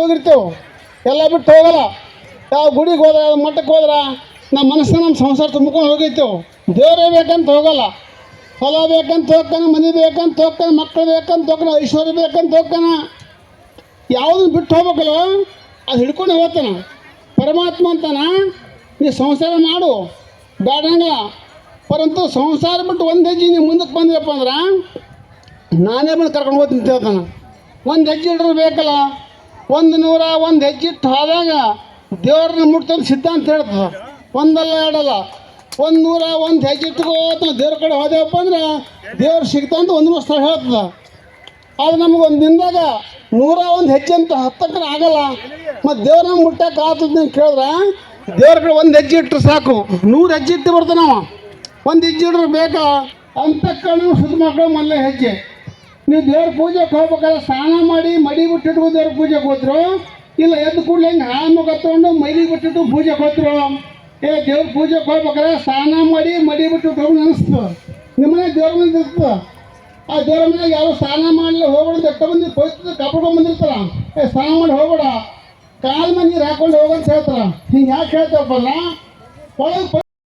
ಹೋಗಿರ್ತೇವೆ, ಎಲ್ಲ ಬಿಟ್ಟು ಹೋಗಲ್ಲ. ಯಾವ ಗುಡಿಗೆ ಹೋದ್ರೆ ಯಾವ ಮಠಕ್ಕೆ ಹೋದ್ರೆ ನಮ್ಮ ಮನಸ್ಸನ್ನ ನಮ್ಮ ಸಂಸಾರ ತುಂಬ್ಕೊಂಡು ಹೋಗಿರ್ತೇವೆ. ದೇವರೇ ಬೇಕಂತ ಹೋಗಲ್ಲ. ಹೊಲ ಬೇಕಂತ ಹೋಗ್ತಾನೆ, ಮನೆ ಬೇಕಂತ ಹೋಗ್ತಾನೆ, ಮಕ್ಕಳು ಬೇಕಂತ ಹೋಗ್ತಾನೆ, ಐಶ್ವರ್ಯ ಬೇಕಂತ ಹೋಗ್ತಾನೆ. ಯಾವುದನ್ನು ಬಿಟ್ಟು ಹೋಗ್ಬೇಕಲ್ಲ ಅದು ಹಿಡ್ಕೊಂಡು ಹೋಗ್ತಾನೆ. ಪರಮಾತ್ಮ ಅಂತಾನ ನೀ ಸಂಸಾರ ಮಾಡು ಬೇಡಂಗ, ಪರಂತು ಸಂಸಾರ ಬಿಟ್ಟು ಒಂದು ಹೆಜ್ಜೆ ನೀವು ಮುಂದಕ್ಕೆ ಬಂದ್ರಪ್ಪ ಅಂದ್ರೆ ನಾನೇ ಬಂದು ಕರ್ಕೊಂಡು ಹೋಗ್ತೀನಿ ಅಂತ ಹೇಳ್ತಾನೆ. ಒಂದು ಹೆಜ್ಜೆ ಇಡ್ರು ಬೇಕಲ್ಲ. 100 ಹೆಜ್ಜೆ ಇಟ್ಟು ಹೋದಾಗ ದೇವ್ರನ್ನ ಮುಟ್ತಂದು ಸಿದ್ಧಾಂತ ಹೇಳ್ತದೆ. ಒಂದಲ್ಲ ಎರಡಲ್ಲ, 101 ಹೆಜ್ಜೆ ಇಟ್ಕೋತ ದೇವ್ರ ಕಡೆ ಹೋದೇವಪ್ಪ ಅಂದ್ರೆ ದೇವ್ರು ಸಿಗ್ತಂತ ಒಂದು ಸ್ಥಳ ಹೇಳ್ತದೆ. ಅದು ನಮ್ಗೆ ಒಂದು ದಿನದಾಗ 101 ಹೆಜ್ಜೆ ಅಂತ ಹತ್ತಕ್ಕೆ ಆಗಲ್ಲ. ಮತ್ತು ದೇವ್ರನ್ನ ಮುಟ್ಟಕ್ಕೆ ಆಗ್ತದೆ ಅಂತ ಕೇಳಿದ್ರೆ ದೇವ್ರ ಕಡೆ ಒಂದು ಹೆಜ್ಜೆ ಇಟ್ಟರು ಸಾಕು, 100 ಹೆಜ್ಜೆ ಇಟ್ಟು ಬರ್ತಾನೆ ನಾವು. ಒಂದು ಹೆಜ್ಜೆ ಇಡ್ರು ಬೇಕಾ ಅಂತ ಕಣ್ಣು ಶುದ್ಧ ಮಕ್ಕಳು ಮೊದಲೇ ಹೆಜ್ಜೆ. ನೀವು ದೇವ್ರ ಪೂಜೆಗೆ ಹೋಗ್ಬೇಕಾದ್ರೆ ಸ್ನಾನ ಮಾಡಿ ಮಡಿ ಬಿಟ್ಟಿಟ್ಟು ದೇವ್ರ ಪೂಜೆಗೆ ಹೋದ್ರು, ಇಲ್ಲ ಎದ್ದು ಕೂಡಲೇ ಹಿಂಗೆ ಹಾಲು ಕತ್ಕೊಂಡು ಮೈಲಿಗೆ ಬಿಟ್ಟಿಟ್ಟು ಪೂಜೆಗೆ ಹೋದ್ರು. ದೇವ್ರ ಪೂಜೆಗೆ ಹೋಗ್ಬೇಕಾದ್ರೆ ಸ್ನಾನ ಮಾಡಿ ಮಡಿ ಬಿಟ್ಟಿಟ್ಟು ಹೋಗಿ ಅನಿಸ್ತು. ನಿಮ್ಮನೆ ದೇವ್ರ ಮನೆ ಇರ್ತದೆ. ಆ ದೇವ್ರ ಮನೆಯಾಗ ಯಾರು ಸ್ನಾನ ಮಾಡಲಿ ಹೋಗ್ಬಿಡೋದು ಎಷ್ಟ ಬಂದು ಪವಿತ್ರ ಕಪ್ಕೊಂಡು ಬಂದಿರ್ತಾರ. ಸ್ನಾನ ಮಾಡಿ ಹೋಗ್ಬೇಡ, ಕಾಲು ಮನೆ ನೀರು ಹಾಕೊಂಡು ಹೋಗಂತ ಹೇಳ್ತಾರ. ಹಿಂಗೆ ಯಾಕೆ ಹೇಳ್ತಾರಪ್ಪ ಒಳಗೆ